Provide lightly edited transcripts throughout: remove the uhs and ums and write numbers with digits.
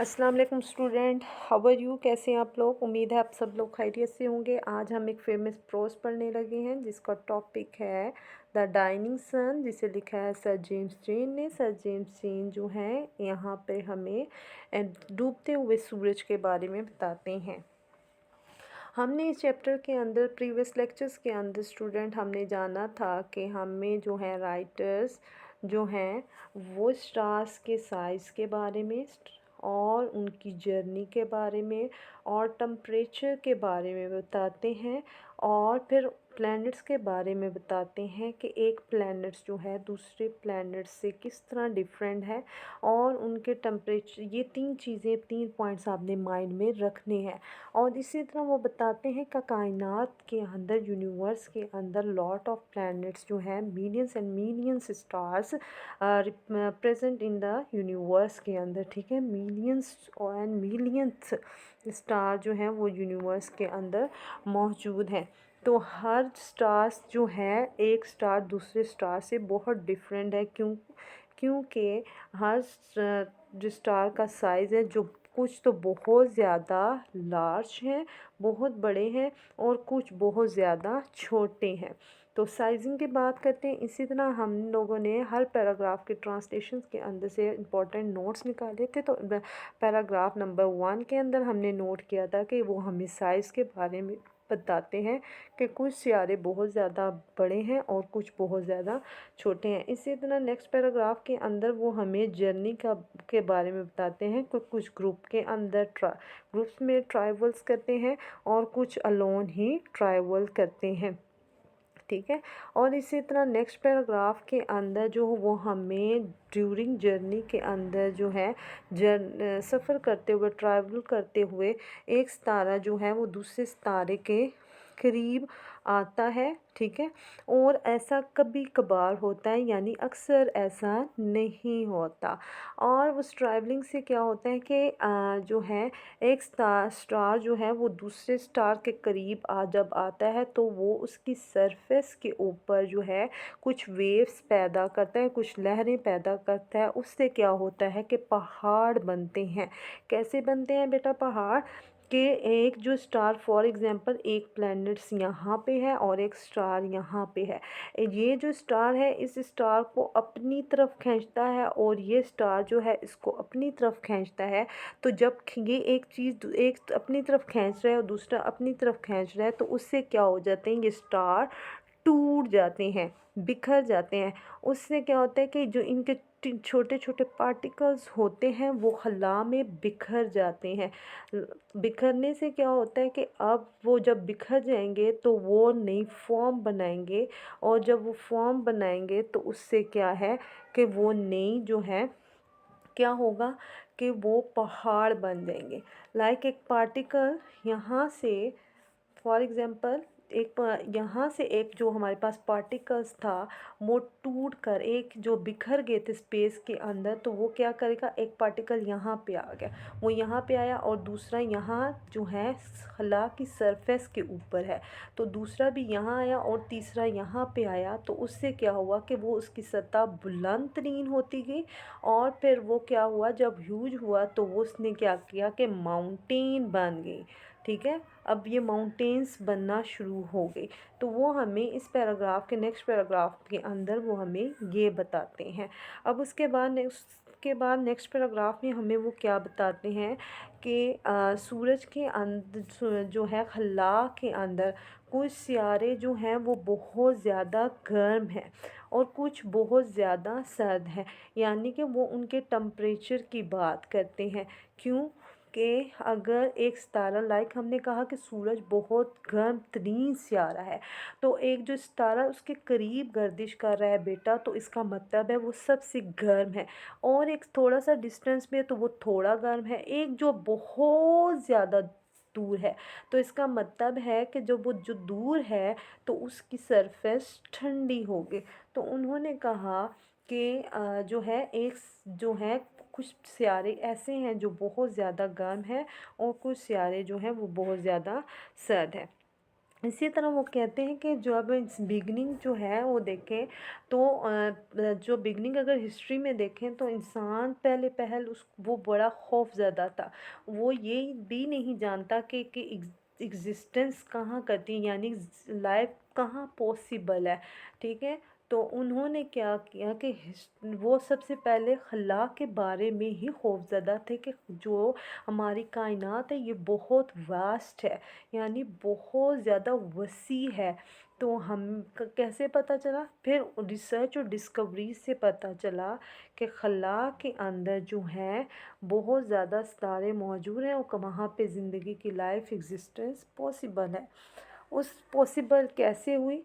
अस्सलाम वालेकुम student, how are you? कैसे हैं आप लोग? उम्मीद है आप सब लोग खैरियत से होंगे। आज हम एक फेमस प्रोज पढ़ने लगे हैं जिसका टॉपिक है द डाइनिंग सन, जिसे लिखा है सर जेम्स चेन ने। सर जेम्स चेन जो हैं यहाँ पे हमें डूबते हुए सूरज के बारे में बताते हैं। हमने इस चैप्टर के अंदर प्रीवियस लेक्चर्स के अंदर स्टूडेंट हमने जाना था कि हमें जो है राइटर्स जो हैं वो स्टार्स के साइज़ के बारे में और उनकी जर्नी के बारे में और टम्परेचर के बारे में बताते हैं, और फिर प्लैनेट्स के बारे में बताते हैं कि एक प्लैनेट्स जो है दूसरे प्लैनेट्स से किस तरह डिफरेंट है, और उनके टम्परेचर, ये तीन चीज़ें, तीन पॉइंट्स आपने माइंड में रखने हैं। और इसी तरह वो बताते हैं कि कायनात के अंदर, यूनिवर्स के अंदर लॉट ऑफ प्लैनेट्स जो हैं, millions and millions stars present in the universe के अंदर। ठीक है, मिलियंस एंड मिलियंस स्टार जो हैं वो यूनिवर्स के अंदर मौजूद हैं। तो हर स्टार्स जो है, एक स्टार दूसरे स्टार से बहुत डिफरेंट है। क्योंकि हर जो स्टार का साइज़ है, जो कुछ तो बहुत ज़्यादा लार्ज हैं, बहुत बड़े हैं, और कुछ बहुत ज़्यादा छोटे हैं। तो साइजिंग की बात करते हैं। इसी तरह हम लोगों ने हर पैराग्राफ के ट्रांसलेशन के अंदर से इम्पोर्टेंट नोट्स निकाले थे। तो पैराग्राफ नंबर 1 के अंदर हमने नोट किया था कि वो हमें साइज़ के बारे में बताते हैं कि कुछ सियारे बहुत ज़्यादा बड़े हैं और कुछ बहुत ज़्यादा छोटे हैं। इसी तरह नेक्स्ट पैराग्राफ के अंदर वो हमें जर्नी का के बारे में बताते हैं कि कुछ ग्रुप के अंदर ग्रुप्स में ट्रैवल्स करते हैं और कुछ अलोन ही ट्रैवल करते हैं। ठीक है, और इसी तरह नेक्स्ट पैराग्राफ के अंदर जो वो हमें ड्यूरिंग जर्नी के अंदर जो है सफ़र करते हुए, ट्रैवल करते हुए एक सितारा जो है वो दूसरे सितारे के करीब आता है। ठीक है, और ऐसा कभी कभार होता है, यानी अक्सर ऐसा नहीं होता। और उस ट्रैवलिंग से क्या होता है कि जो है एक स्टार जो है वो दूसरे स्टार के करीब जब आता है तो वो उसकी सरफेस के ऊपर जो है कुछ वेव्स पैदा करता है, कुछ लहरें पैदा करता है। उससे क्या होता है कि पहाड़ बनते हैं। कैसे बनते हैं बेटा पहाड़? कि एक जो स्टार, फॉर एग्जांपल एक प्लैनेट्स यहाँ पे है और एक स्टार यहाँ पे है। ये जो स्टार है इस स्टार को अपनी तरफ खींचता है और ये स्टार जो है इसको अपनी तरफ खींचता है। तो जब ये एक चीज़ एक अपनी तरफ खींच रहा है और दूसरा अपनी तरफ खींच रहा है, तो उससे क्या हो जाते हैं, ये स्टार टूट जाते हैं, बिखर जाते हैं। उससे क्या होता है कि जो इनके छोटे छोटे पार्टिकल्स होते हैं वो खला में बिखर जाते हैं। बिखरने से क्या होता है कि अब वो जब बिखर जाएंगे तो वो नई फॉर्म बनाएंगे, और जब वो फॉर्म बनाएंगे तो उससे क्या है कि वो नई जो है क्या होगा कि वो पहाड़ बन जाएंगे। लाइक एक पार्टिकल यहाँ से, फॉर एग्ज़ाम्पल यहाँ से एक जो हमारे पास पार्टिकल्स था वो टूट कर एक जो बिखर गए थे स्पेस के अंदर, तो वो क्या करेगा, एक पार्टिकल यहाँ पे आ गया, वो यहाँ पे आया, और दूसरा यहाँ जो है खला की सरफेस के ऊपर है, तो दूसरा भी यहाँ आया और तीसरा यहाँ पे आया। तो उससे क्या हुआ कि वो उसकी सतह बुलंद तरीन होती गई, और फिर वो क्या हुआ, जब ह्यूज हुआ तो वो उसने क्या किया कि माउंटेन बन गई। ठीक है, अब ये माउंटेन्स बनना शुरू हो गई। तो वो हमें इस पैराग्राफ के नेक्स्ट पैराग्राफ के अंदर वो हमें ये बताते हैं। अब उसके बाद नेक्स्ट पैराग्राफ में हमें वो क्या बताते हैं कि सूरज के अंदर जो है खला के अंदर कुछ सियारे जो हैं वो बहुत ज़्यादा गर्म हैं और कुछ बहुत ज़्यादा सर्द हैं। यानी कि वो उनके टम्परेचर की बात करते हैं। क्यों कि अगर एक सितारा, लाइक हमने कहा कि सूरज बहुत गर्म तरीन सियारा है, तो एक जो सितारा उसके करीब गर्दिश कर रहा है बेटा, तो इसका मतलब है वो सबसे गर्म है। और एक थोड़ा सा डिस्टेंस में तो वो थोड़ा गर्म है, एक जो बहुत ज़्यादा दूर है, तो इसका मतलब है कि जो वो जो दूर है तो उसकी सरफेस ठंडी होगी। तो उन्होंने कहा कि जो है एक जो है कुछ सियारे ऐसे हैं जो बहुत ज़्यादा गर्म है और कुछ सियारे जो हैं वो बहुत ज़्यादा सर्द है। इसी तरह वो कहते हैं कि जब बिगनिंग जो है वो देखें तो जो बिगनिंग अगर हिस्ट्री में देखें तो इंसान पहले पहल उस वो बड़ा खौफज़दा था। वो ये भी नहीं जानता कि एग्जिस्टेंस कहाँ करती है, यानी लाइफ कहाँ पॉसिबल है। ठीक है, तो उन्होंने क्या किया कि वो सबसे पहले खला के बारे में ही खौफज़दा थे कि जो हमारी कायनात है ये बहुत वास्ट है, यानी बहुत ज़्यादा वसी है। तो हम कैसे पता चला, फिर रिसर्च और डिस्कवरी से पता चला कि खला के अंदर जो है बहुत ज़्यादा सितारे मौजूद हैं और वहाँ पे ज़िंदगी की लाइफ एग्जिस्टेंस पॉसिबल है। उस पॉसिबल कैसे हुई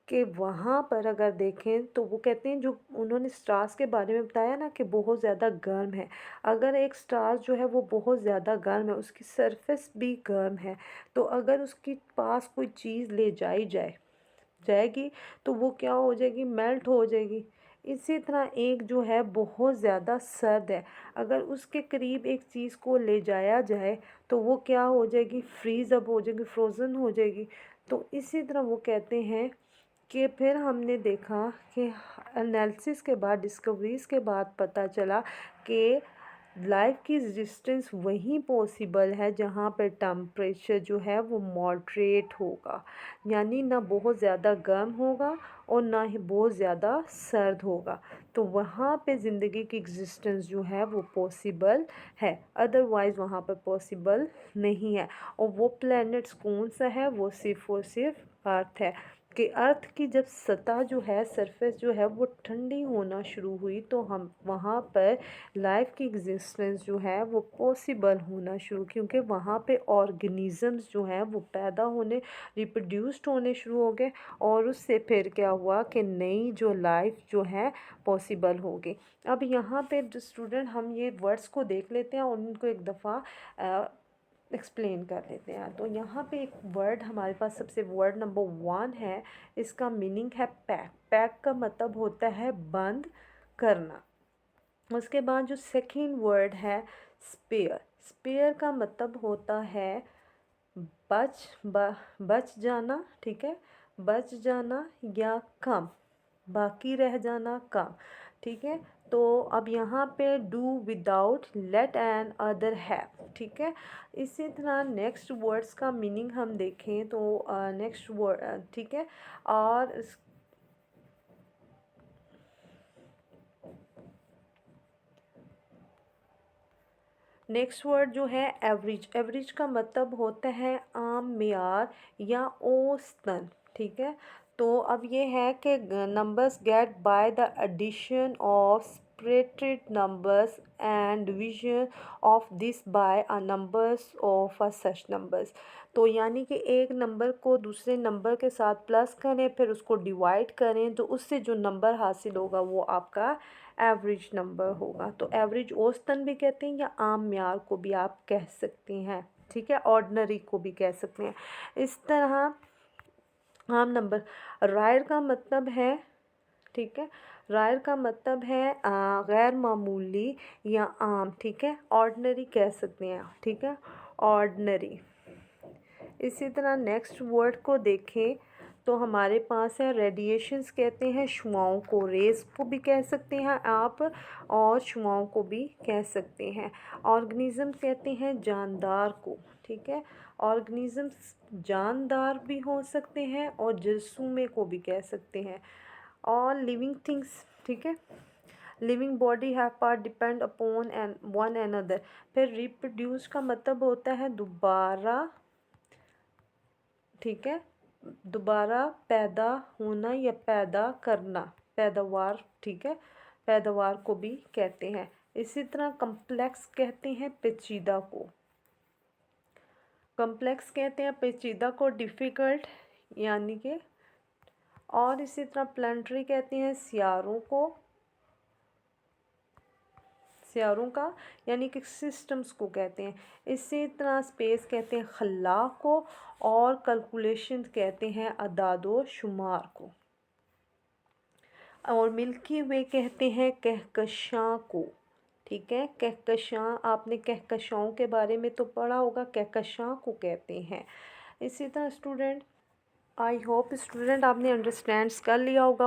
कि वहाँ पर अगर देखें तो वो कहते हैं, जो उन्होंने स्टार्स के बारे में बताया ना कि बहुत ज़्यादा गर्म है। अगर एक स्टार जो है वो बहुत ज़्यादा गर्म है, उसकी सरफेस भी गर्म है, तो अगर उसके पास कोई चीज़ ले जाएगी तो वो क्या हो जाएगी, मेल्ट हो जाएगी। इसी तरह एक जो है बहुत ज़्यादा सर्द है, अगर उसके करीब एक चीज़ को ले जाया जाए तो वो क्या हो जाएगी, फ्रीज़ अप हो जाएगी, फ्रोज़न हो जाएगी। तो इसी तरह वो कहते हैं कि फिर हमने देखा कि एनालिसिस के बाद, डिस्कवरीज़ के बाद पता चला कि लाइफ की एग्जिस्टेंस वहीं पॉसिबल है जहाँ पर टेम्परेचर जो है वो मॉडरेट होगा, यानी ना बहुत ज़्यादा गर्म होगा और ना ही बहुत ज़्यादा सर्द होगा। तो वहाँ पे ज़िंदगी की एग्जिस्टेंस जो है वो पॉसिबल है, अदरवाइज़ वहाँ पर पॉसिबल नहीं है। और वो प्लैनेट्स कौन सा है, वो सिर्फ़ और सिर्फ अर्थ है। कि अर्थ की जब सतह जो है, सरफेस जो है वो ठंडी होना शुरू हुई तो हम वहाँ पर लाइफ की एग्जिस्टेंस जो है वो पॉसिबल होना शुरू, क्योंकि वहाँ पे ऑर्गेनिज़म्स जो हैं वो पैदा होने, रिप्रोड्यूस्ड होने शुरू हो गए, और उससे फिर क्या हुआ कि नई जो लाइफ जो है पॉसिबल हो गई। अब यहाँ पे स्टूडेंट हम ये वर्ड्स को देख लेते हैं और उनको एक दफ़ा एक्सप्लेन कर लेते हैं। तो यहाँ पे एक वर्ड हमारे पास सबसे वर्ड नंबर 1 है, इसका मीनिंग है पैक। पैक का मतलब होता है बंद करना। उसके बाद जो सेकेंड वर्ड है स्पेयर। स्पेयर का मतलब होता है बच जाना। ठीक है, बच जाना या कम, बाकी रह जाना, कम। ठीक है, तो अब यहाँ पे do without, let another have. ठीक है, इसी तरह नेक्स्ट वर्ड्स का मीनिंग हम देखें तो नेक्स्ट वर्ड, ठीक है, और नेक्स्ट वर्ड जो है एवरेज। एवरेज का मतलब होता है आम, मेयार या औसतन। ठीक है, तो अब ये है कि numbers get by the addition of separated numbers and division of this by a numbers of a such numbers. तो यानी कि एक नंबर को दूसरे नंबर के साथ प्लस करें, फिर उसको डिवाइड करें, तो उससे जो नंबर हासिल होगा वो आपका एवरेज नंबर होगा। तो एवरेज औसतन भी कहते हैं या आम म्यार को भी आप कह सकते हैं। ठीक है, ऑर्डिनरी को भी कह सकते हैं। इस तरह आम नंबर। रायर का मतलब है, ठीक है, रायर का मतलब है गैर मामूली या आम। ठीक है, ऑर्डिनरी कह सकते हैं। ठीक है, ऑर्डिनरी। इसी तरह नेक्स्ट वर्ड को देखें तो हमारे पास है रेडिएशंस। कहते हैं शुआओं को, रेज़ को भी कह सकते हैं आप और शुआओं को भी कह सकते हैं। ऑर्गेनिज्म कहते हैं जानदार को। ठीक है, ऑर्गेनिजम्स जानदार भी हो सकते हैं और जरसूमे को भी कह सकते हैं। और लिविंग थिंग्स, ठीक है, living body have part depend upon an one another. फिर रिप्रोड्यूस का मतलब होता है दोबारा, ठीक है, दोबारा पैदा होना या पैदा करना, पैदावार। ठीक है, पैदावार को भी कहते हैं। इसी तरह कम्प्लेक्स कहते हैं पेचीदा को। कम्प्लेक्स कहते हैं पेचीदा को, डिफ़िकल्ट यानी कि। और इसी तरह प्लानिटरी कहते हैं सियारों को, सियारों का यानी कि सिस्टम्स को कहते हैं। इसी तरह स्पेस कहते हैं खला को और कैलकुलेशन कहते हैं अदादो शुमार को। और मिल्की वे कहते हैं कहकशां को। ठीक है, कहकशां, आपने कहकशाओं के बारे में तो पढ़ा होगा, कहकशां को कहते हैं। इसी तरह स्टूडेंट आई होप स्टूडेंट आपने अंडरस्टैंड कर लिया होगा